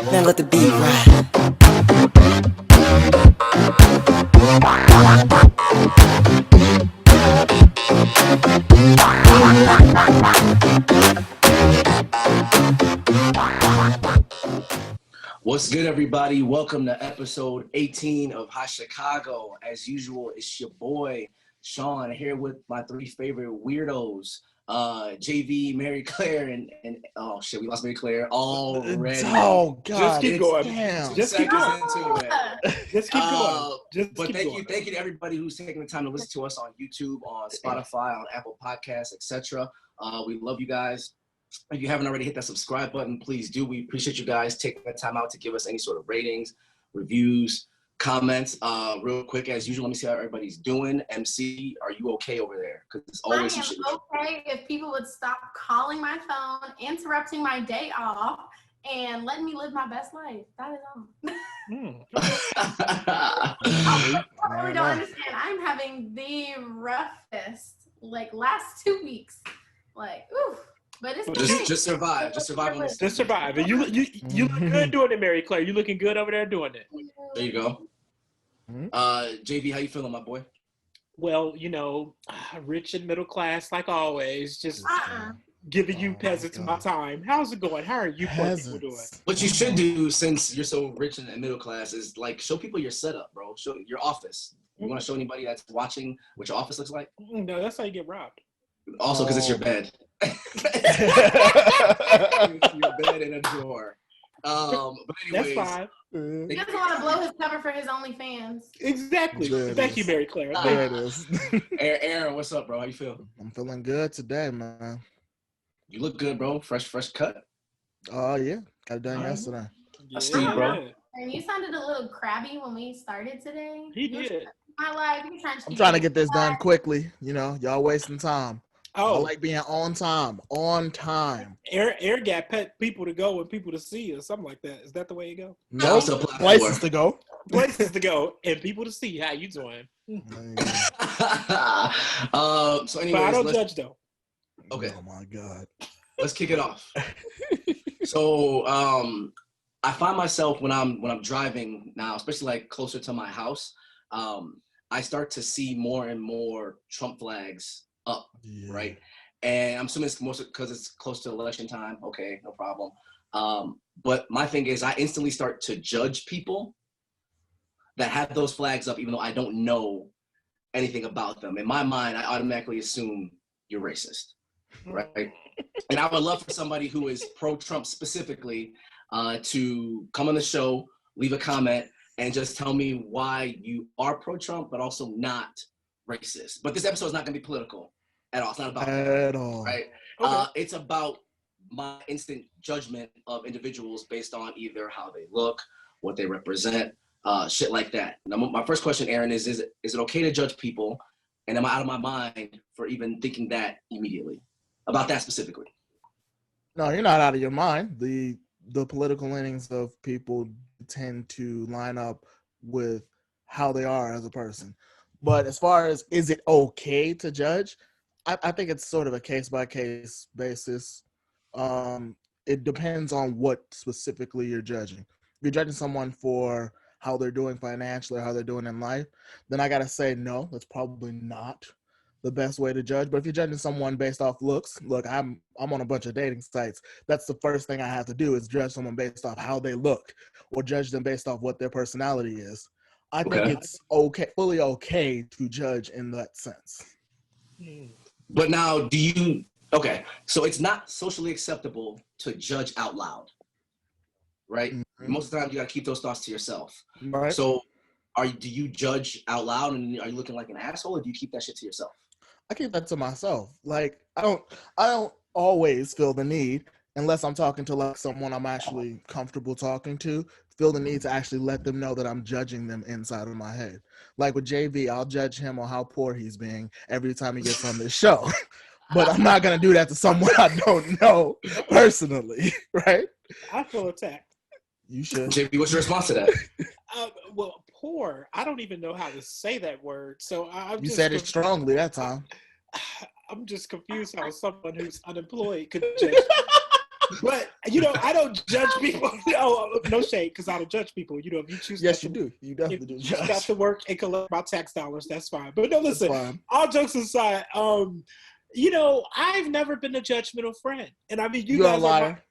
Now let the beat ride. What's good, everybody? Welcome to episode 18 of Hot Chicago. As usual, it's your boy, Sean, here with my three favorite weirdos, JV, Mary Claire, and oh shit, we lost Mary Claire already. Oh God! Just keep going. Damn. Just keep going. Into it. Just keep going. But thank you to everybody who's taking the time to listen to us on YouTube, on Spotify, on Apple Podcasts, etc. We love you guys. If you haven't already hit that subscribe button, please do. We appreciate you guys taking the time out to give us any sort of ratings, reviews, comments. Real quick, as usual, let me see how everybody's doing. MC, are you okay over there? Because it's always I am okay if people would stop calling my phone, interrupting my day off, and letting me live my best life. That is all. I really don't understand. I'm having the roughest, last 2 weeks. Oof. But it's just survive. Just survive on this. Just survive. And you look good doing it, Mary Claire. You looking good over there doing it. There you go. JV, how you feeling, my boy? Well, rich and middle class, like always. Just giving you peasants my time. How's it going? How are you people doing? What you should do, since you're so rich and middle class, is show people your setup, bro. Show your office. You want to show anybody that's watching what your office looks like? No, that's how you get robbed. Also, because it's your bed. It's your bed in a drawer. But anyways, that's fine. He doesn't want to blow his cover for his OnlyFans. Exactly. Thank you, Mary Claire. There it is. Aaron, what's up, bro? How you feel? I'm feeling good today, man. You look good, bro. Fresh cut. Oh yeah, got it done yesterday. I see you, bro. And you sounded a little crabby when we started today. He did. My life. I'm trying to get this done quickly. Y'all wasting time. Oh, I like being on time. On time. Air got people to go and people to see or something like that. Is that the way you go? No, places to go. Places to go and people to see. How you doing? So anyways, but I don't judge though. Okay. Oh my God. Let's kick it off. So I find myself when I'm driving now, especially closer to my house, I start to see more and more Trump flags up, right? And I'm assuming it's mostly because it's close to election time. Okay, no problem. But my thing is I instantly start to judge people that have those flags up, even though I don't know anything about them. In my mind, I automatically assume you're racist, right? And I would love for somebody who is pro-Trump specifically to come on the show, leave a comment, and just tell me why you are pro-Trump, but also not racist. But this episode is not going to be political at all. It's not about that at all, right? Okay. It's about my instant judgment of individuals based on either how they look, what they represent, shit like that. Now, my first question, Aaron, is it okay to judge people? And am I out of my mind for even thinking that immediately about that specifically? No, you're not out of your mind. The political leanings of people tend to line up with how they are as a person. But as far as is it okay to judge, I think it's sort of a case-by-case basis. It depends on what specifically you're judging. If you're judging someone for how they're doing financially or how they're doing in life, then I got to say, no, that's probably not the best way to judge. But if you're judging someone based off looks, look, I'm on a bunch of dating sites. That's the first thing I have to do is judge someone based off how they look or judge them based off what their personality is. I think it's okay, fully okay to judge in that sense. But now, so it's not socially acceptable to judge out loud, right? Mm-hmm. Most of the time, you got to keep those thoughts to yourself. Right. So do you judge out loud and are you looking like an asshole, or do you keep that shit to yourself? I keep that to myself. I don't always feel the need, unless I'm talking to someone I'm actually comfortable talking to, feel the need to actually let them know that I'm judging them inside of my head. Like with JV, I'll judge him on how poor he's being every time he gets on this show. But I'm not going to do that to someone I don't know personally, right? I feel attacked. You should. JV, what's your response to that? Well, poor. I don't even know how to say that word. So you said it strongly that time. I'm just confused how someone who's unemployed could judge. But I don't judge people. No shade, because I don't judge people. If you choose, yes, you do. You definitely do. Judge. Not to work and collect my tax dollars. That's fine. But no, listen. All jokes aside, I've never been a judgmental friend, and I mean, you You're guys a liar.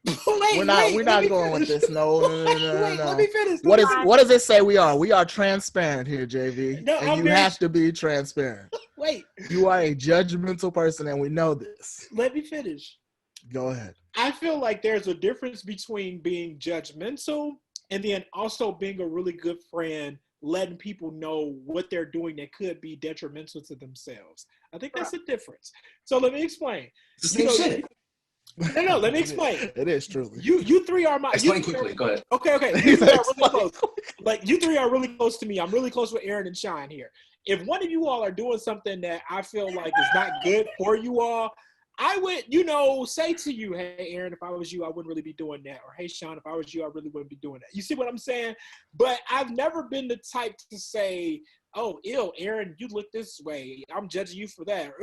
We're not going with this. No. Let me finish. What does it say we are? We are transparent here, JV. No, and you have to be transparent. Wait. You are a judgmental person, and we know this. Let me finish. Go ahead. I feel like there's a difference between being judgmental and then also being a really good friend, letting people know what they're doing that could be detrimental to themselves. I think that's a difference. So let me explain. Shit. No, let me explain. It is truly. You three are my. Explain quickly. Go ahead. Okay. You three are really close. Like, you three are really close to me. I'm really close with Aaron and Sean here. If one of you all are doing something that I feel like is not good for you all, I would, say to you, hey, Aaron, if I was you, I wouldn't really be doing that. Or, hey, Sean, if I was you, I really wouldn't be doing that. You see what I'm saying? But I've never been the type to say, oh, Aaron, you look this way. I'm judging you for that.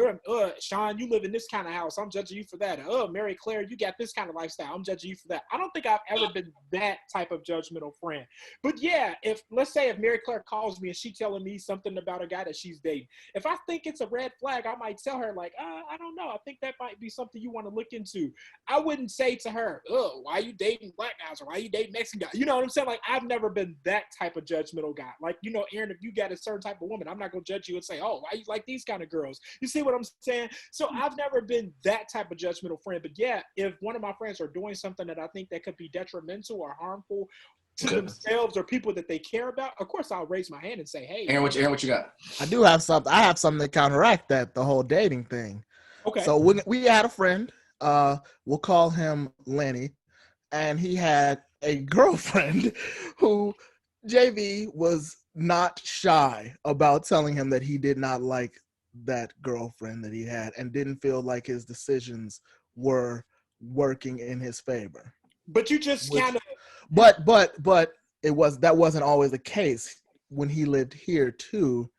Sean, you live in this kind of house. I'm judging you for that. Mary Claire, you got this kind of lifestyle. I'm judging you for that. I don't think I've ever been that type of judgmental friend. But yeah, let's say if Mary Claire calls me and she's telling me something about a guy that she's dating, if I think it's a red flag, I might tell her like, I don't know. I think that might be something you want to look into. I wouldn't say to her, why are you dating black guys or why are you dating Mexican guys? You know what I'm saying? Like, I've never been that type of judgmental guy. Like, Aaron, if you got a certain type of woman, I'm not going to judge you and say, why you like these kind of girls? You see what I'm saying? So I've never been that type of judgmental friend. But yeah, if one of my friends are doing something that I think that could be detrimental or harmful to themselves or people that they care about, of course I'll raise my hand and say, hey. Aaron, what you got? I do have something. I have something to counteract that, the whole dating thing. Okay. So we had a friend, we'll call him Lenny, and he had a girlfriend who JV was not shy about telling him that he did not like that girlfriend that he had and didn't feel like his decisions were working in his favor. But you just kind of. But that wasn't always the case. When he lived here too,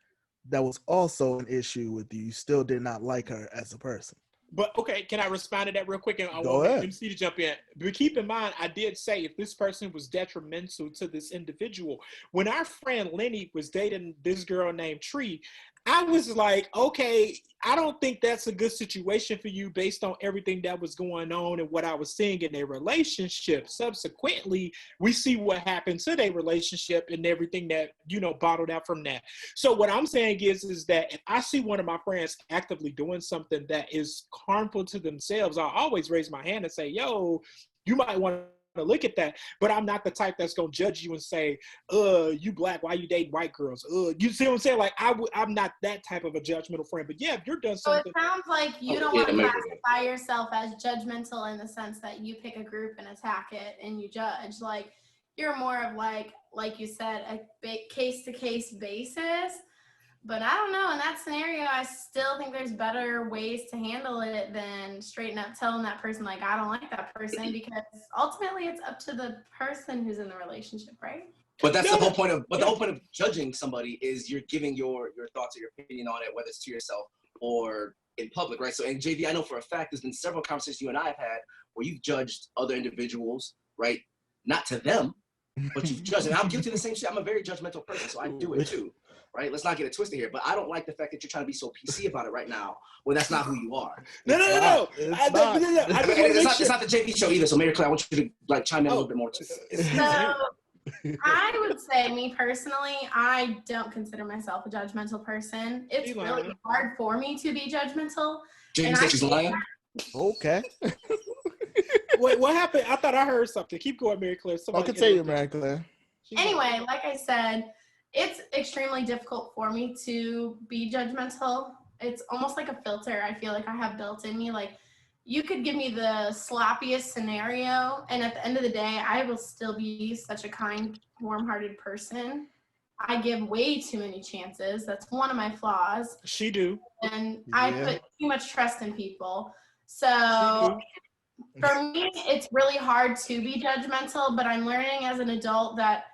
that was also an issue with you. You still did not like her as a person. But okay, can I respond to that real quick? And I Go want ahead. MC to jump in. But keep in mind, I did say if this person was detrimental to this individual, when our friend Lenny was dating this girl named Tree, I was like, okay, I don't think that's a good situation for you based on everything that was going on and what I was seeing in their relationship. Subsequently, we see what happened to their relationship and everything that, bottled out from that. So what I'm saying is that if I see one of my friends actively doing something that is harmful to themselves, I'll always raise my hand and say, yo, you might want to look at that, but I'm not the type that's gonna judge you and say, you black, why you dating white girls? You see what I'm saying? Like, I'm not that type of a judgmental friend. But yeah, if you're doing something. So it sounds like you don't want to classify yourself as judgmental in the sense that you pick a group and attack it and you judge. Like, you're more of like you said, a case-to-case basis. But I don't know, in that scenario, I still think there's better ways to handle it than straighten up telling that person, like, I don't like that person, because ultimately it's up to the person who's in the relationship, right? But that's the whole point of judging somebody is you're giving your thoughts or your opinion on it, whether it's to yourself or in public, right? So, and JV, I know for a fact there's been several conversations you and I have had where you've judged other individuals, right? Not to them, but you've judged. And I'm guilty of the same shit. I'm a very judgmental person, so I do it too. Right? Let's not get it twisted here. But I don't like the fact that you're trying to be so PC about it right now when that's not who you are. No. It's not the JV show either. So Mary Claire, I want you to chime in a little bit more too. So I would say, me personally, I don't consider myself a judgmental person. It's really hard for me to be judgmental. JV said she's lying? Okay. Wait, what happened? I thought I heard something. Keep going, Mary Claire. I'll continue, Mary Claire. Anyway, like I said, it's extremely difficult for me to be judgmental. It's almost like a filter I feel like I have built in me. Like, you could give me the sloppiest scenario, and at the end of the day, I will still be such a kind, warm-hearted person. I give way too many chances. That's one of my flaws. She do. And I put too much trust in people. So for me, it's really hard to be judgmental, but I'm learning as an adult that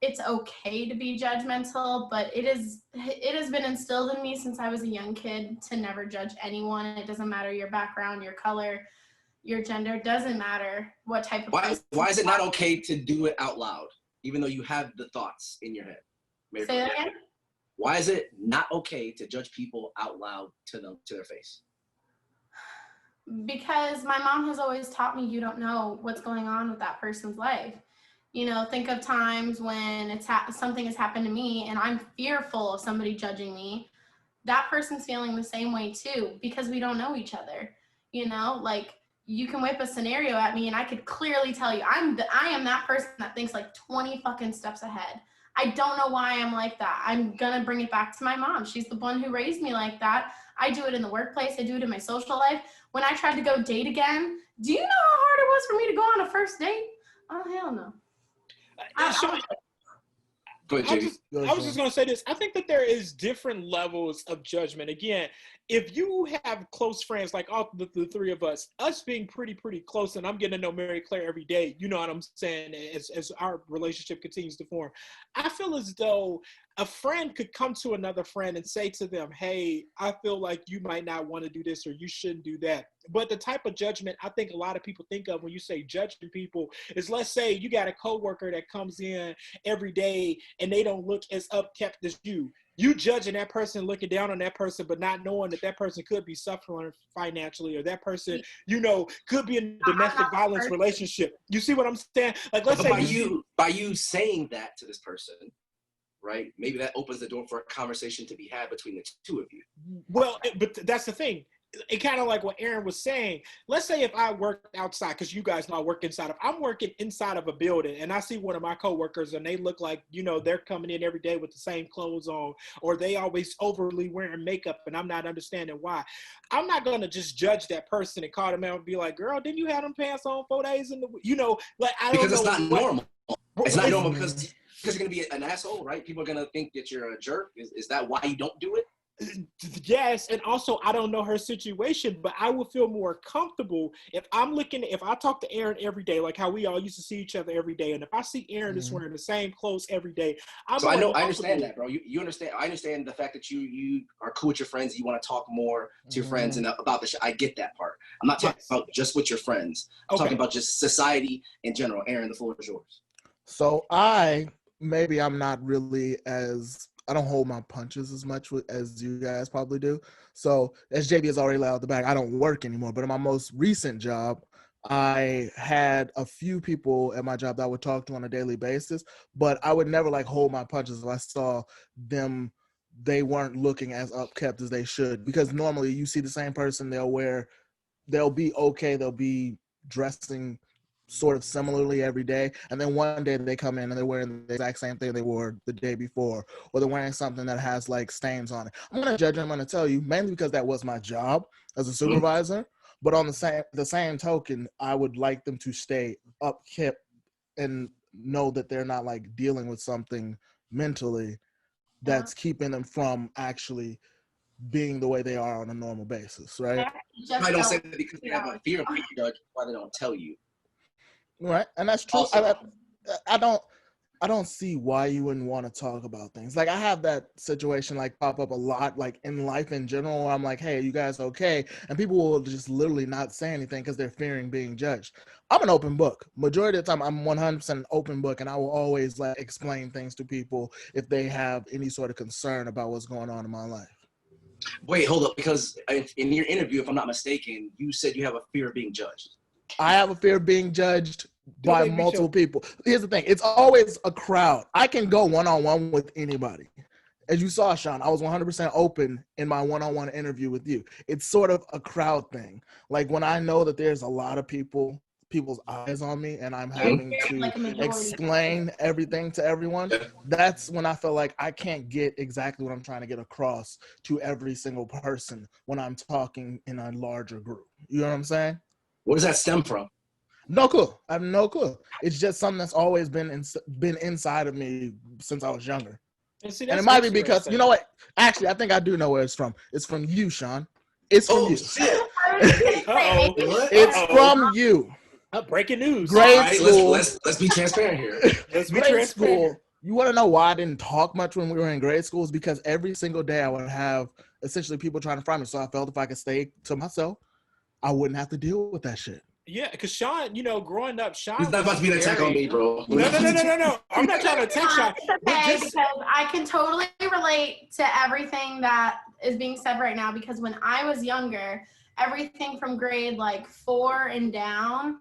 it's okay to be judgmental, but it has been instilled in me since I was a young kid to never judge anyone. It doesn't matter your background, your color, your gender, doesn't matter what type of person. Why is it not okay to do it out loud, even though you have the thoughts in your head? Say that again? Why is it not okay to judge people out loud to their face? Because my mom has always taught me you don't know what's going on with that person's life. You know, think of times when something has happened to me and I'm fearful of somebody judging me. That person's feeling the same way too, because we don't know each other. You know, like you can whip a scenario at me and I could clearly tell you I am that person that thinks like 20 fucking steps ahead. I don't know why I'm like that. I'm gonna bring it back to my mom. She's the one who raised me like that. I do it in the workplace. I do it in my social life. When I tried to go date again, do you know how hard it was for me to go on a first date? Oh, hell no. I was just going to say this. I think that there is different levels of judgment. Again, if you have close friends, like all the three of us being pretty close, and I'm getting to know Mary Claire every day, you know what I'm saying, as our relationship continues to form, I feel as though a friend could come to another friend and say to them, hey, I feel like you might not want to do this or you shouldn't do that. But the type of judgment I think a lot of people think of when you say judging people is, let's say you got a coworker that comes in every day and they don't look as upkept as you. You judging that person, looking down on that person, but not knowing that person could be suffering financially, or that person, you know, could be in a domestic violence relationship. You see what I'm saying? Like, let's say by you saying that to this person, right? Maybe that opens the door for a conversation to be had between the two of you. Well, but that's the thing. It kind of like what Aaron was saying. Let's say if I work outside, because you guys know I work inside I'm working inside of a building and I see one of my coworkers and they look like, you know, they're coming in every day with the same clothes on, or they always overly wearing makeup and I'm not understanding why. I'm not going to just judge that person and call them out and be like, girl, didn't you have them pants on 4 days in the week? You know, like, I don't know. Because it's not normal. It's not normal because you're going to be an asshole, right? People are going to think that you're a jerk. Is that why you don't do it? Yes, and also I don't know her situation, but I would feel more comfortable if I talk to Aaron every day, like how we all used to see each other every day, and if I see Aaron is wearing the same clothes every day, I understand that, bro. You understand. I understand the fact that you are cool with your friends. You want to talk more to your friends and about the shit. I get that part. I'm not talking about just with your friends. I'm talking about just society in general. Aaron, the floor is yours. So maybe I'm not really I don't hold my punches as much as you guys probably do. So as JB has already laid out the back, I don't work anymore. But in my most recent job, I had a few people at my job that I would talk to on a daily basis, but I would never like hold my punches if I saw them, they weren't looking as upkept as they should. Because normally you see the same person, they'll be okay, they'll be dressing sort of similarly every day, and then one day they come in and they're wearing the exact same thing they wore the day before, or they're wearing something that has like stains on it. I'm going to judge them. I'm going to tell you, mainly because that was my job as a supervisor, but on the same token, I would like them to stay upkept and know that they're not like dealing with something mentally that's keeping them from actually being the way they are on a normal basis, right? I don't say that because they have a fear of being judged, why they don't tell you. Right, and that's true. Also, I don't see why you wouldn't want to talk about things. Like I have that situation like pop up a lot, like in life in general, where I'm like, hey, you guys okay? And people will just literally not say anything because they're fearing being judged. I'm an open book. Majority of the time, I'm 100% an open book, and I will always like explain things to people if they have any sort of concern about what's going on in my life. Wait, hold up, because in your interview, if I'm not mistaken, you said you have a fear of being judged. I have a fear of being judged by multiple people. Here's the thing. It's always a crowd. I can go one-on-one with anybody. As you saw, Sean, I was 100% open in my one-on-one interview with you. It's sort of a crowd thing. Like when I know that there's a lot of people's eyes on me and I'm having to explain everything to everyone, that's when I feel like I can't get exactly what I'm trying to get across to every single person when I'm talking in a larger group. You know what I'm saying? Where does that stem from? No clue. I have no clue. It's just something that's always been inside of me since I was younger. And it might be because, you know what? Actually, I think I do know where it's from. It's from you, Sean. It's from you. Shit. It's from you. Breaking news. Grade school. Let's be transparent here. Let's be transparent. School. You want to know why I didn't talk much when we were in grade school? Is because every single day I would have essentially people trying to find me. So I felt if I could stay to myself, I wouldn't have to deal with that shit. Yeah, because Sean, growing up, Sean. It's not about to be an attack on me, bro. No. I'm not trying to attack Sean. Okay, because I can totally relate to everything that is being said right now, because when I was younger, everything from grade like 4 and down,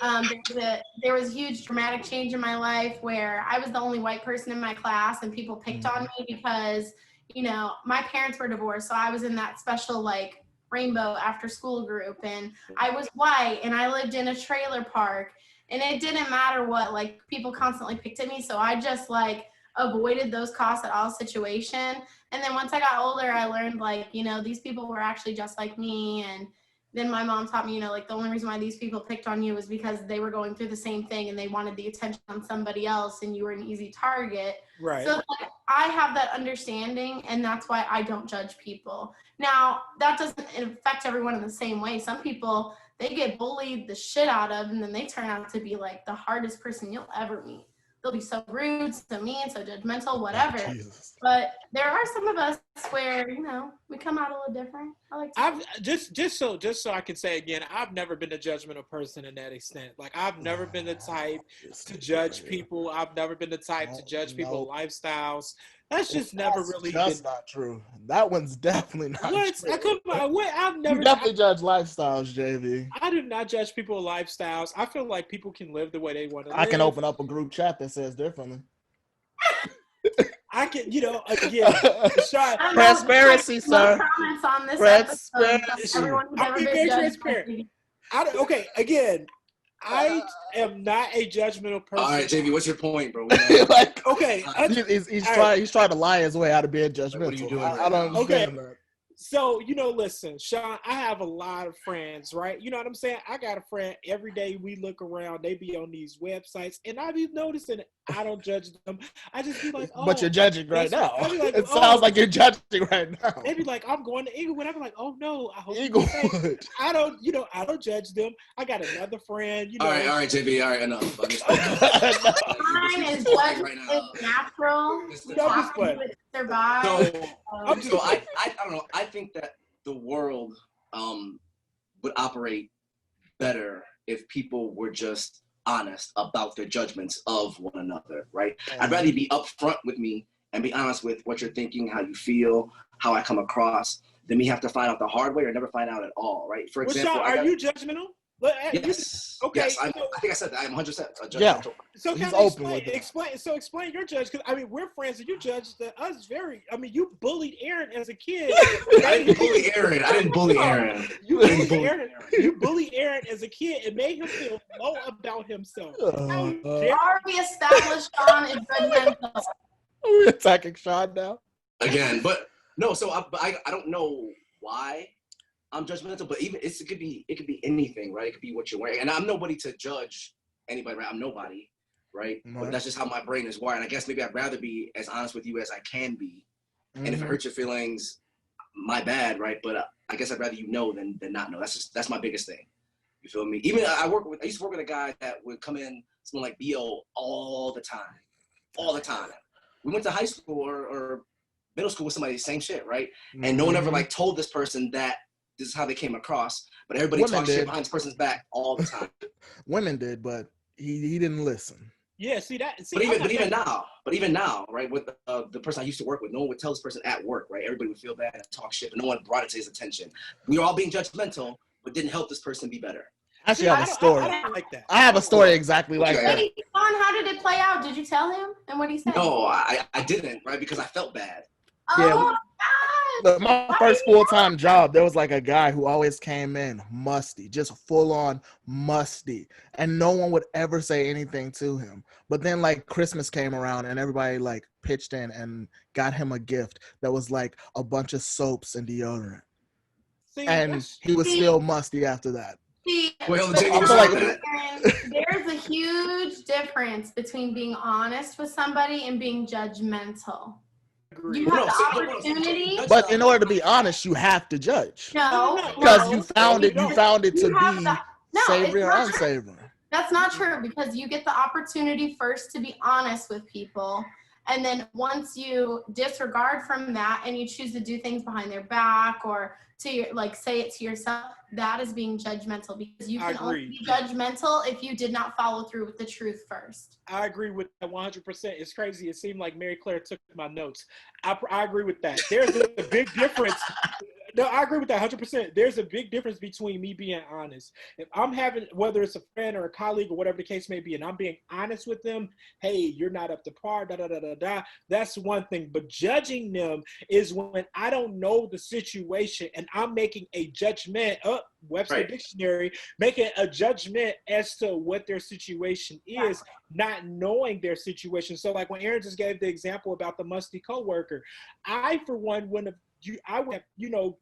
there was a huge dramatic change in my life where I was the only white person in my class, and people picked on me because, my parents were divorced, so I was in that special like rainbow after school group, and I was white and I lived in a trailer park, and it didn't matter what, like, people constantly picked at me, so I just like avoided those costs at all situation. And then once I got older, I learned like, these people were actually just like me. And then my mom taught me, like, the only reason why these people picked on you was because they were going through the same thing and they wanted the attention on somebody else, and you were an easy target. Right. So like, I have that understanding, and that's why I don't judge people. Now, that doesn't affect everyone in the same way. Some people, they get bullied the shit out of, and then they turn out to be like the hardest person you'll ever meet. They'll be so rude, so mean, so judgmental, whatever. Jesus. But there are some of us where, we come out a little different. I like to I've just so I can say again, I've never been a judgmental person in that extent. Like, I've never been the type to judge people. I've never been the type to judge people's lifestyles. That's just never really been. That's not true. That one's definitely not true. I've never. You definitely judge lifestyles, JV. I do not judge people's lifestyles. I feel like people can live the way they want to live. I can open up a group chat that says differently. I can, again, Sean. Transparency, sir. Comments on this Transparency. Everyone who's I'll ever be been very judged. transparent. Okay, again, I am not a judgmental person. All right, JV, what's your point, bro? Like, Okay, he's trying to lie his way out of being judgmental. What are you doing I don't understand that. So, listen, Sean, I have a lot of friends, right? You know what I'm saying? I got a friend, every day we look around, they be on these websites, and I be noticing I don't judge them. I just be like, oh. But you're judging right now. Like, it sounds like you're judging right now. They be like, I'm going to Eaglewood. I be like, oh no, I hope Eaglewood. I don't judge them. I got another friend, All right, JV, all right, enough. Mine is natural. Survive. So I don't know. I think that the world would operate better if people were just honest about their judgments of one another, right? I'd rather you be upfront with me and be honest with what you're thinking, how you feel, how I come across, than me have to find out the hard way or never find out at all, right? For example, Sean, are you judgmental? Yes. Okay. Yes, I think I said that. I'm 100% a judgmental. Yeah. So he's can open explain your judge, because we're friends, and you judged us very. You bullied Aaron as a kid. I didn't bully Aaron. You bullied Aaron as a kid and made him feel low about himself. Already established Sean is judgmental. Are we attacking Sean now? Again, but no. So I don't know why I'm judgmental, but even it could be anything, right? It could be what you're wearing, and I'm nobody to judge anybody, right? I'm nobody, right? But that's just how my brain is wired. And I guess maybe I'd rather be as honest with you as I can be, and if it hurts your feelings, my bad, right? But I guess I'd rather you know than not know. That's my biggest thing. You feel me? Even I used to work with a guy that would come in smelling like BO all the time. We went to high school or middle school with somebody, same shit, right? And no one ever like told this person that this is how they came across, but everybody talks shit behind this person's back all the time. Women did, but he didn't listen. Yeah, see that. But even now, right? With the person I used to work with, no one would tell this person at work, right? Everybody would feel bad and talk shit, but no one brought it to his attention. We were all being judgmental, but didn't help this person be better. Actually, I have a story. I don't like that. I have a story exactly like that. Wait, Sean, how did it play out? Did you tell him? And what did he say? No, I didn't, right? Because I felt bad. Oh, God. My first full-time job, there was like a guy who always came in musty, just full-on musty, and no one would ever say anything to him. But then like Christmas came around and everybody like pitched in and got him a gift that was like a bunch of soaps and deodorant. And he was still musty after that. See, Well, there's a huge difference between being honest with somebody and being judgmental. You have the opportunity. But in order to be honest, you have to judge. No. Because you found it to be savory or unsavory. That's not true, because you get the opportunity first to be honest with people. And then once you disregard from that and you choose to do things behind their back or to like say it to yourself, that is being judgmental, because you can only be judgmental if you did not follow through with the truth first. I agree with that 100%. It's crazy. It seemed like Mary Claire took my notes. I agree with that. There's a big difference. No, I agree with that 100%. There's a big difference between me being honest. If I'm having, whether it's a friend or a colleague or whatever the case may be, and I'm being honest with them, hey, you're not up to par, that's one thing. But judging them is when I don't know the situation and I'm making a judgment, Webster Dictionary, making a judgment as to what their situation is, not knowing their situation. So like when Aaron just gave the example about the musty coworker, I, for one, I would have,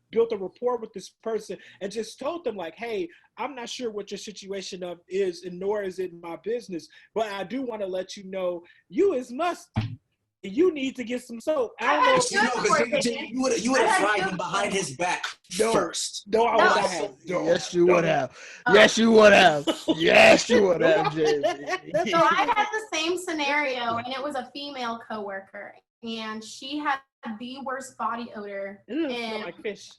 built a rapport with this person and just told them like, hey, I'm not sure what your situation is, and nor is it my business, but I do want to let you know you is musty. You need to get some soap. I don't know. You would have fried him behind his back first. No, I would not have. Yes, you would have. Yes, you would have. Yes, you would have, Jamie. So I had the same scenario, and it was a female coworker, and she had the worst body odor. And like fish.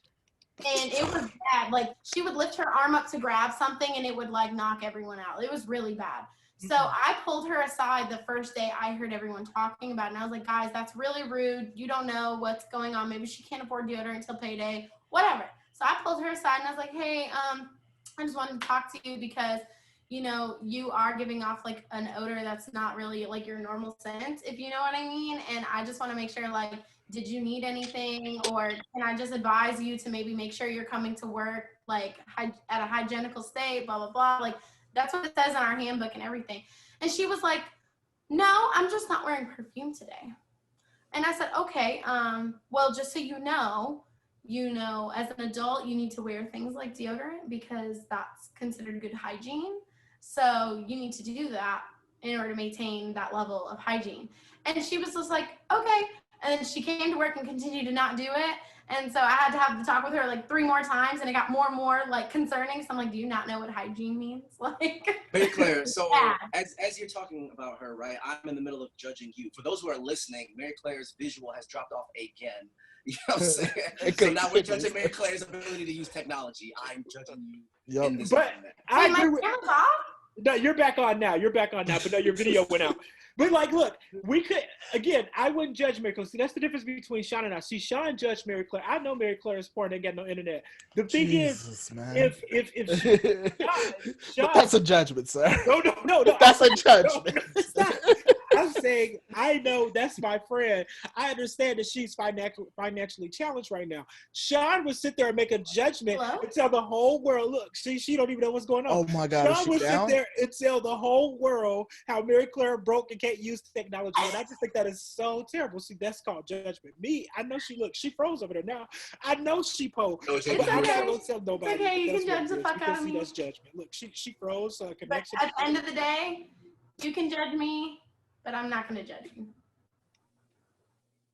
And it was bad. Like, she would lift her arm up to grab something and it would like knock everyone out. It was really bad. So I pulled her aside the first day I heard everyone talking about it. And I was like, guys, that's really rude. You don't know what's going on. Maybe she can't afford deodorant until payday, whatever. So I pulled her aside and I was like, hey, I just wanted to talk to you because, you are giving off like an odor that's not really like your normal scent, if you know what I mean. And I just want to make sure, like, did you need anything, or can I just advise you to maybe make sure you're coming to work like at a hygienical state, blah, blah, blah. Like, that's what it says in our handbook and everything. And she was like, no, I'm just not wearing perfume today. And I said, okay, well, just so you know, as an adult, you need to wear things like deodorant because that's considered good hygiene. So you need to do that in order to maintain that level of hygiene. And she was just like, okay. And then she came to work and continued to not do it. And so I had to have the talk with her like 3 more times, and it got more and more like concerning. So I'm like, do you not know what hygiene means? Like, Mary Claire, so as you're talking about her, right, I'm in the middle of judging you. For those who are listening, Mary Claire's visual has dropped off again. You know what I'm saying? So now we're judging Mary Claire's ability to use technology. I'm judging you in this moment. I agree with No, you're back on now. But no, your video went out. But like, look, we could, again, I wouldn't judge Mary Claire. See, that's the difference between Sean and I. See, Sean judged Mary Claire. I know Mary Claire is poor and ain't got no internet. The thing is, man. if Sean, that's a judgment, sir. No. That's a judgment. No, I'm saying, I know that's my friend. I understand that she's financially challenged right now. Sean would sit there and make a judgment and tell the whole world, look, she don't even know what's going on. Oh my God, Sean would sit there and tell the whole world how Mary Claire broke and can't use technology. And I just think that is so terrible. See, that's called judgment. Me, I know she froze over there now. I know she posed. It's okay. I'm not going to tell nobody. It's okay, you can judge the fuck out of me. That's judgment. Look, she froze. Connection. But at the end of the day, you can judge me, but I'm not going to judge you.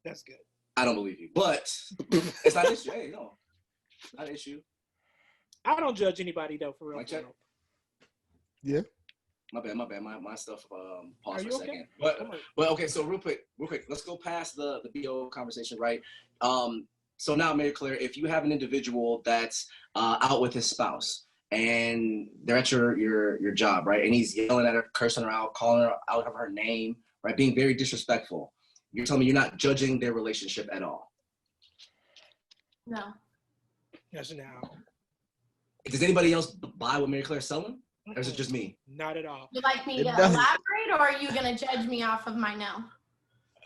That's good. I don't believe you, but it's not an issue. Hey, no, not an issue. I don't judge anybody though, for real. Mic check. Yeah. My bad. My stuff paused for a okay? second. But okay, so real quick, let's go past the BO conversation, right? So now, Mary Claire, if you have an individual that's out with his spouse and they're at your job, right, and he's yelling at her, cursing her out, calling her out of her name, right, being very disrespectful, you're telling me you're not judging their relationship at all? No. Yes, now. Does anybody else buy what Mary Claire's selling? Or is it just me? Not at all. Would you like me to elaborate, or are you going to judge me off of my no?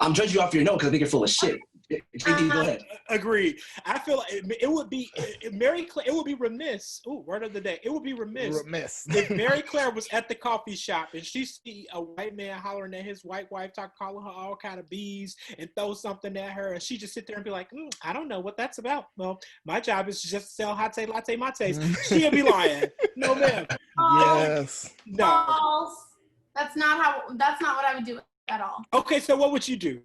I'm judging you off your no because I think you're full of shit. JD, go ahead. Agreed. I feel like it would be Mary Claire. It would be remiss. Ooh, word of the day. It would be remiss if Mary Claire was at the coffee shop and she see a white man hollering at his white wife, calling her all kind of bees, and throw something at her, and she just sit there and be like, I don't know what that's about. Well, my job is to just sell hot latte mates. She'll be lying. No, ma'am. Yes. No. False. That's not what I would do at all. Okay, so what would you do?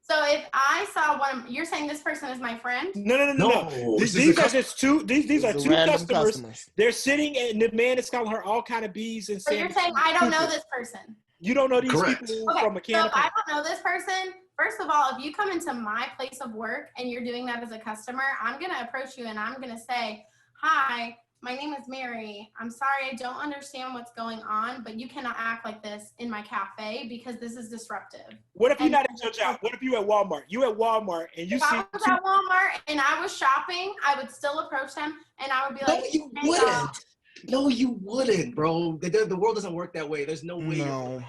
So if I saw you're saying this person is my friend? No. These are just two. These are two customers. They're sitting, and the man is calling her all kind of bees and saying. So you're saying I don't know this person? You don't know these Correct. people Okay, from a can so of if I paint. don't know this person, first of all, if you come into my place of work and you're doing that as a customer, I'm going to approach you and I'm going to say, hi, my name is Mary. I'm sorry, I don't understand what's going on, but you cannot act like this in my cafe because this is disruptive. What if you're not at your job? What if you at Walmart? You at Walmart and you If see I was at Walmart and I was shopping, I would still approach them and I would be No, like, you hey, wouldn't. No, you wouldn't, bro. The world doesn't work that way. There's no way. No.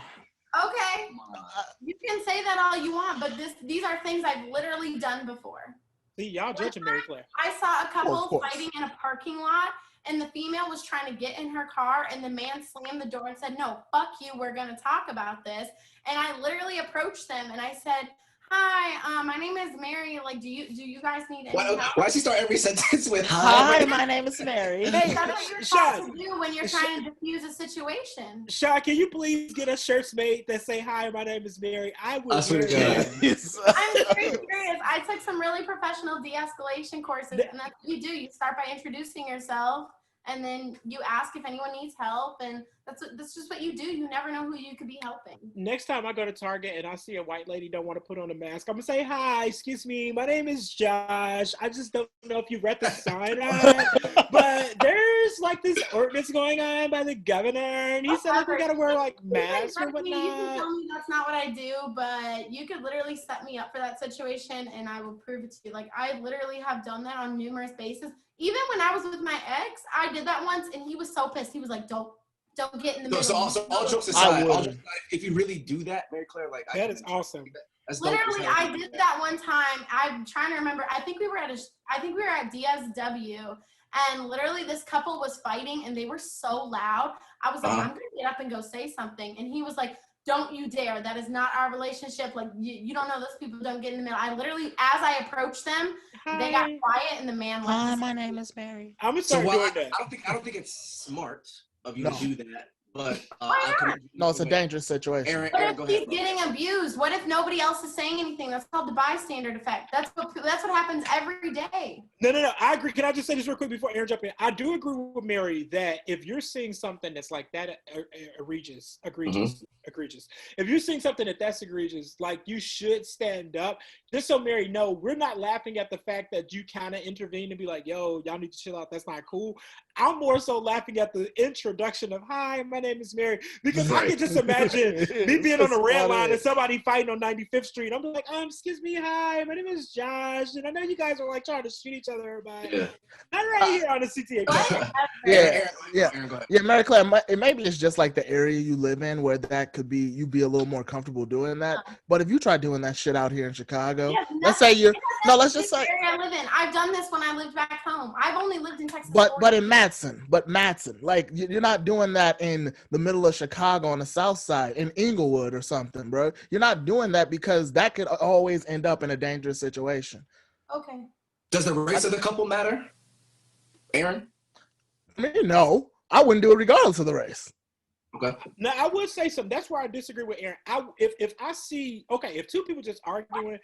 okay, you can say that all you want, but these are things I've literally done before. See, y'all judging Mary Claire. I saw a couple course. fighting in a parking lot, and the female was trying to get in her car, and the man slammed the door and said, no, fuck you, we're going to talk about this. And I literally approached them, and I said, hi, my name is Mary. Like, do you guys need any help? Why does he start every sentence with Hi, my name is Mary. Hey, That's what you're Sean, supposed to do when you're trying to diffuse a situation. Sean, can you please get us shirts made that say, hi, my name is Mary? I would I swear to wear God. that. I'm very serious. I took some really professional de-escalation courses, and that's what you do. You start by introducing yourself, and then you ask if anyone needs help, and that's just what you do. You never know who you could be helping. Next time I go to Target and I see a white lady don't want to put on a mask, I'm gonna say, hi, excuse me, my name is Josh. I just don't know if you read the sign on, but there's like this ordinance going on by the governor, and he said like we gotta wear like masks or You can whatnot. tell me that's not what I do, but you could literally set me up for that situation, and I will prove it to you. Like, I literally have done that on numerous bases. Even when I was with my ex, I did that once, and he was so pissed. He was like, don't get in the middle. So all jokes aside, if you really do that, Mary Claire, like That is awesome. That's dope. Literally, I did that one time. I'm trying to remember. I think we were at DSW, and literally this couple was fighting, and they were so loud. I was like, I'm gonna get up and go say something, and he was like, don't you dare. That is not our relationship. Like, you don't know those people, don't get in the middle. I literally, as I approached them, they got quiet, and the man left. Hi, my name is Mary. I'm gonna start doing that. I don't think it's smart of you to do that, but No, it's a dangerous situation. Aaron, What go if ahead, he's getting abused? What if nobody else is saying anything? That's called the bystander effect. That's what happens every day. No. I agree. Can I just say this real quick before Aaron jump in? I do agree with Mary that if you're seeing something that's like that egregious. If you're seeing something that's egregious, like you should stand up. Just so Mary know, we're not laughing at the fact that you kind of intervene and be like, yo, y'all need to chill out. That's not cool. I'm more so laughing at the introduction of, hi, my name is Mary. Because I can just imagine me being on the red line and somebody fighting on 95th Street. I'm like, excuse me, hi, my name is Josh. And I know you guys are like trying to shoot each other, but not right here on the CTA. Yeah, Mary Claire, maybe it's just like the area you live in where that could be, you'd be a little more comfortable doing that. But if you try doing that shit out here in Chicago, let's say let's just say area I live in. I've done this when I lived back home. I've only lived in Texas. But in Matson, like you're not doing that in the middle of Chicago on the south side, in Inglewood or something, bro. You're not doing that because that could always end up in a dangerous situation. Okay. Does the race of the couple matter, Aaron? I mean, no, I wouldn't do it regardless of the race. Okay. Now I would say something. That's where I disagree with Aaron. If I see, if two people just arguing,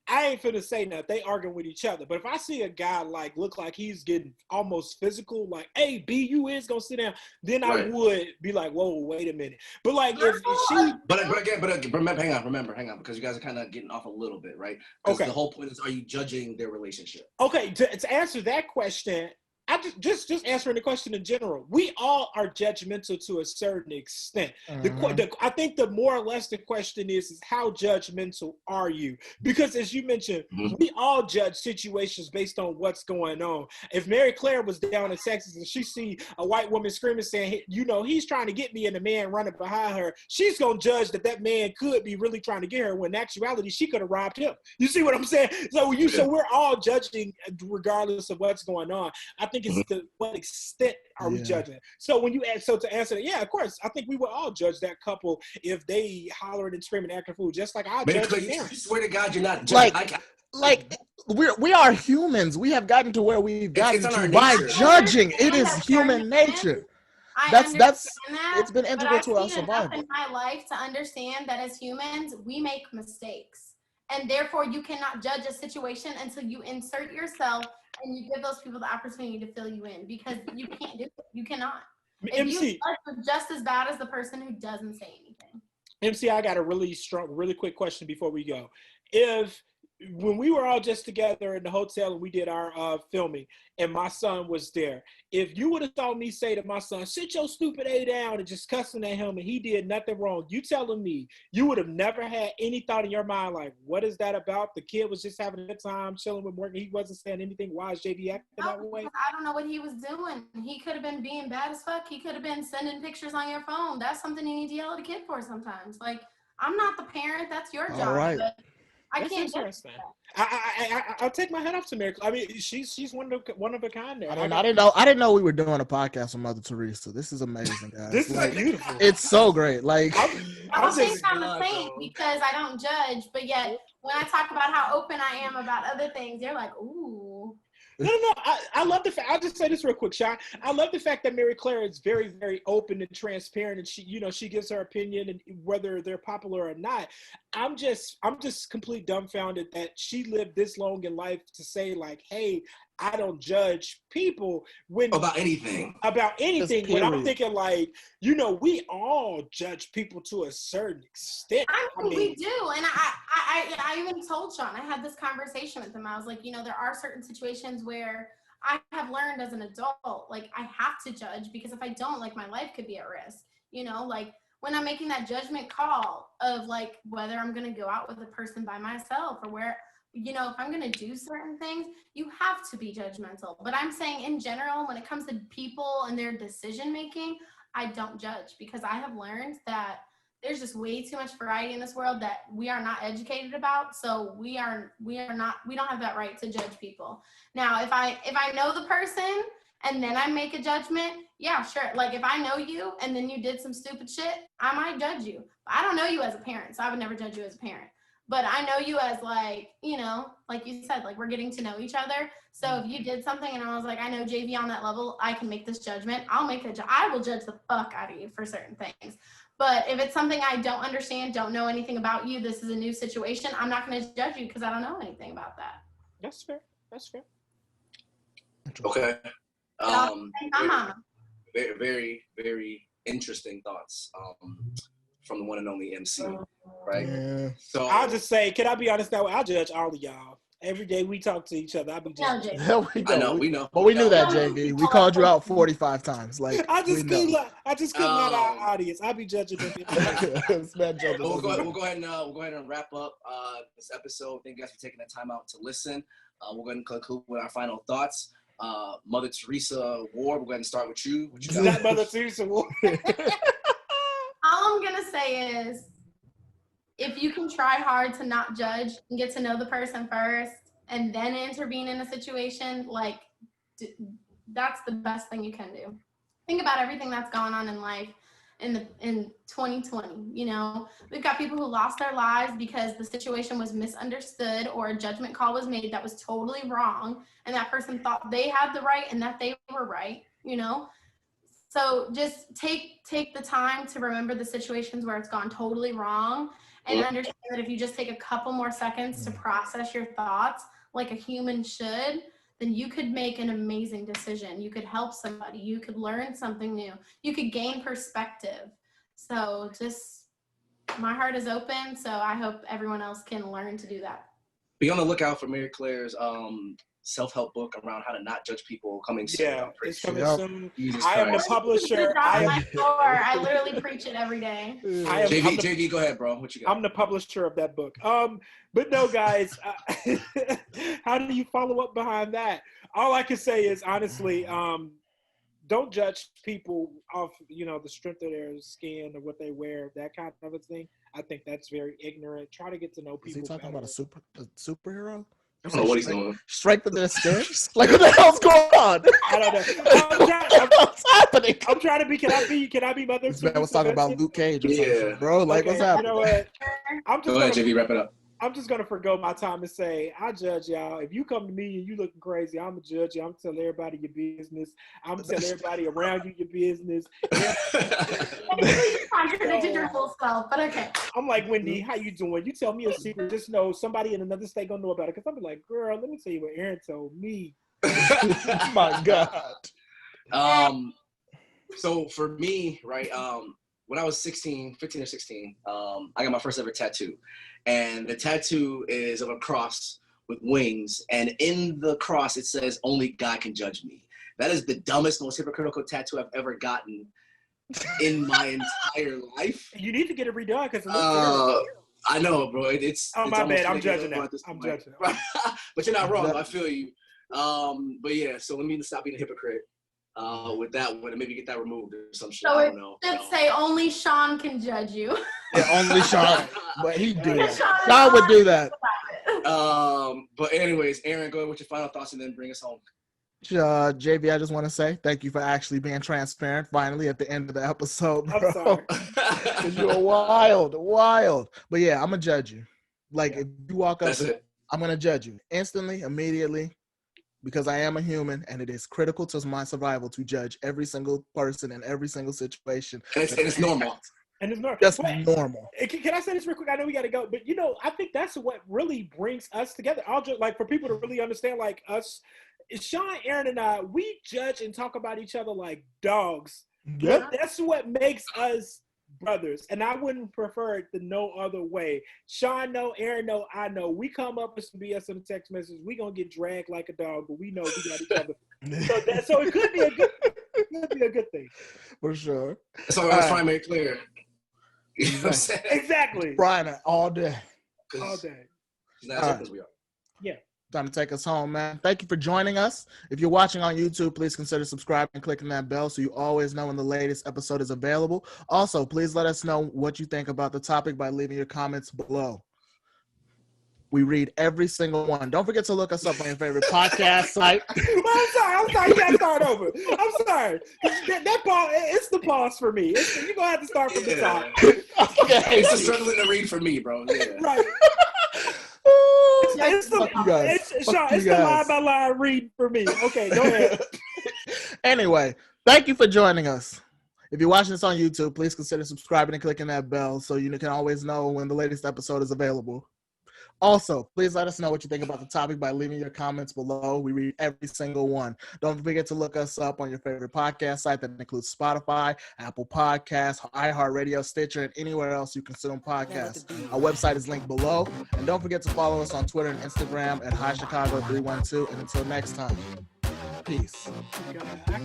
I ain't finna say nothing. They arguing with each other. But if I see a guy like look like he's getting almost physical, like, hey, B, you is gonna sit down, then I would be like, whoa, wait a minute. But like if she But remember, hang on, because you guys are kind of getting off a little bit, right? Because the whole point is, are you judging their relationship? Okay, to answer that question, I just answering the question in general. We all are judgmental to a certain extent. I think the more or less the question is how judgmental are you? Because as you mentioned, we all judge situations based on what's going on. If Mary Claire was down in Texas and she see a white woman screaming saying, he's trying to get me, and the man running behind her, she's gonna judge that man could be really trying to get her, when in actuality she could have robbed him. You see what I'm saying? So we're all judging regardless of what's going on. I think it's to what extent are we judging? So when you to answer that, of course, I think we would all judge that couple if they hollering and screaming acting fool, just like I judge their parents. You swear to God, you're not judging. Like we are humans. We have gotten to where we've gotten to by judging. It is human nature. That's it's been integral to our survival. In my life to understand that as humans we make mistakes, and therefore you cannot judge a situation until you insert yourself and you give those people the opportunity to fill you in, because you can't do it. You cannot. If you judge just as bad as the person who doesn't say anything. MC, I got a really quick question before we go. When we were all just together in the hotel and we did our filming and my son was there, if you would have saw me say to my son, sit your stupid A down and just cussing at him and he did nothing wrong, you telling me you would have never had any thought in your mind like, what is that about? The kid was just having a good time, chilling with work, and he wasn't saying anything. Why is JV acting that way? I don't know what he was doing. He could have been being bad as fuck. He could have been sending pictures on your phone. That's something you need to yell at a kid for sometimes. Like, I'm not the parent. That's your job. All right. But I That's can't. I'll take my head off to Mary. I mean, she's one of a kind there. I didn't know we were doing a podcast with Mother Teresa. This is amazing, guys. This is beautiful. It's so great. Like, I think I'm a saint because I don't judge, but yet when I talk about how open I am about other things, you're like, ooh. No. I love the fact. I'll just say this real quick, Sean. I love the fact that Mary Claire is very, very open and transparent, and she gives her opinion, and whether they're popular or not. I'm just completely dumbfounded that she lived this long in life to say like, hey, I don't judge people about anything. When I'm thinking like, we all judge people to a certain extent. I mean, we do. And I even told Sean, I had this conversation with him. I was like, there are certain situations where I have learned as an adult, like I have to judge because if I don't, like my life could be at risk, like when I'm making that judgment call of like whether I'm going to go out with a person by myself or where, if I'm going to do certain things, you have to be judgmental. But I'm saying in general, when it comes to people and their decision making, I don't judge because I have learned that there's just way too much variety in this world that we are not educated about. So we don't have that right to judge people. Now, if I know the person and then I make a judgment, yeah, sure. Like if I know you and then you did some stupid shit, I might judge you. But I don't know you as a parent, so I would never judge you as a parent. But I know you as like, like you said, like we're getting to know each other. So if you did something and I was like, I know JV on that level, I can make this judgment. I will judge the fuck out of you for certain things. But if it's something I don't understand, don't know anything about you, this is a new situation, I'm not going to judge you because I don't know anything about that. That's fair. Okay. Very, very, very interesting thoughts. From the one and only MC, right? Yeah. So I'll just say, can I be honest that way? I'll judge all of y'all. Every day we talk to each other, I'll be judging. We know. But we knew that, JV. We called you out 45 times. Like I just couldn't let our audience. I'll be judging them. We'll go ahead and wrap up this episode. Thank you guys for taking the time out to listen. We'll go ahead and conclude with our final thoughts. Mother Teresa Ward, we'll go ahead and start with you. What you got? Not Mother Teresa Ward. All I'm going to say is if you can try hard to not judge and get to know the person first and then intervene in a situation, like that's the best thing you can do. Think about everything that's gone on in life in 2020. We've got people who lost their lives because the situation was misunderstood or a judgment call was made that was totally wrong and that person thought they had the right and that they were right, So just take the time to remember the situations where it's gone totally wrong and understand that if you just take a couple more seconds to process your thoughts like a human should, then you could make an amazing decision. You could help somebody. You could learn something new. You could gain perspective. So just my heart is open. So I hope everyone else can learn to do that. Be on the lookout for Mary Claire's self-help book around how to not judge people coming soon. Yeah, it's coming soon. I am the publisher. I literally preach it every day. JV, go ahead, bro. What you got? I'm the publisher of that book. But no, guys, how do you follow up behind that? All I can say is, honestly, don't judge people off, the strength of their skin or what they wear, that kind of a thing. I think that's very ignorant. Try to get to know people. Is he talking about a superhero? I don't know what he's doing. Strength of their skin? Like, what the hell's going on? I don't know. What's happening? I'm trying to be. Can I be Mother? This man was talking about Luke Cage or something, bro. Like, what's happening? You know what? Go ahead, JV, wrap it up. I'm just gonna forgo my time and say I judge y'all. If you come to me and you looking crazy, I'm gonna judge you. I'm gonna tell everybody your business. I'm gonna tell everybody around you your business. You contradicted your full self, but okay. I'm like, Wendy, how you doing? You tell me a secret, just know somebody in another state gonna know about it. Cause I'm like, girl, let me tell you what Aaron told me. My God. So for me, right, when I was 15 or 16, I got my first ever tattoo. And the tattoo is of a cross with wings. And in the cross, it says, "Only God can judge me." That is the dumbest, most hypocritical tattoo I've ever gotten in my entire life. You need to get it redone because it looks terrible. I know, bro. It's my bad. I'm 20 years judging old that. at this I'm point. judging. But you're not wrong. I feel you. But yeah, so let me stop being a hypocrite with that one and maybe get that removed or some shit. So I it don't know. should say only Sean can judge you. Yeah, only Sean. But he'd do that. Sean Sean would do that. But anyways, Aaron, go ahead with your final thoughts and then bring us home. JV, I just want to say thank you for actually being transparent finally at the end of the episode, bro. I'm sorry. Because you're wild. But yeah, I'm going to judge you. Like, if you walk up, I'm going to judge you instantly, immediately, because I am a human, and it is critical to my survival to judge every single person in every single situation. And it's normal. And it's normal. Just normal. Can I say this real quick? I know we got to go, but I think that's what really brings us together. I'll just for people to really understand, like us, Sean, Aaron, and I, we judge and talk about each other like dogs. Yep. That's what makes us brothers, and I wouldn't prefer it the no other way. Sean know, Aaron know, I know. We come up with some BS in the text message. We gonna get dragged like a dog, but we know we got each other. So it could be a good thing. For sure. So I was trying to make it clear. You know what I'm saying? Exactly. Brian, all day. All day. He's not as open as we are. Yeah. Time to take us home, man. Thank you for joining us. If you're watching on YouTube, please consider subscribing and clicking that bell so you always know when the latest episode is available. Also, please let us know what you think about the topic by leaving your comments below. We read every single one. Don't forget to look us up on your favorite podcast site. I'm sorry. You got to start over. I'm sorry. That pause, it's the pause for me. You're going to have to start from the top. Okay. It's just struggling to read for me, bro. Yeah. Right. It's the line by line read for me. Okay, go ahead. Anyway, thank you for joining us. If you're watching this on YouTube, please consider subscribing and clicking that bell so you can always know when the latest episode is available. Also, please let us know what you think about the topic by leaving your comments below. We read every single one. Don't forget to look us up on your favorite podcast site that includes Spotify, Apple Podcasts, iHeartRadio, Stitcher, and anywhere else you consume podcasts. Our website is linked below. And don't forget to follow us on Twitter and Instagram at HiChicago312. And until next time, peace. God, I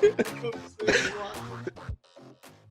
can't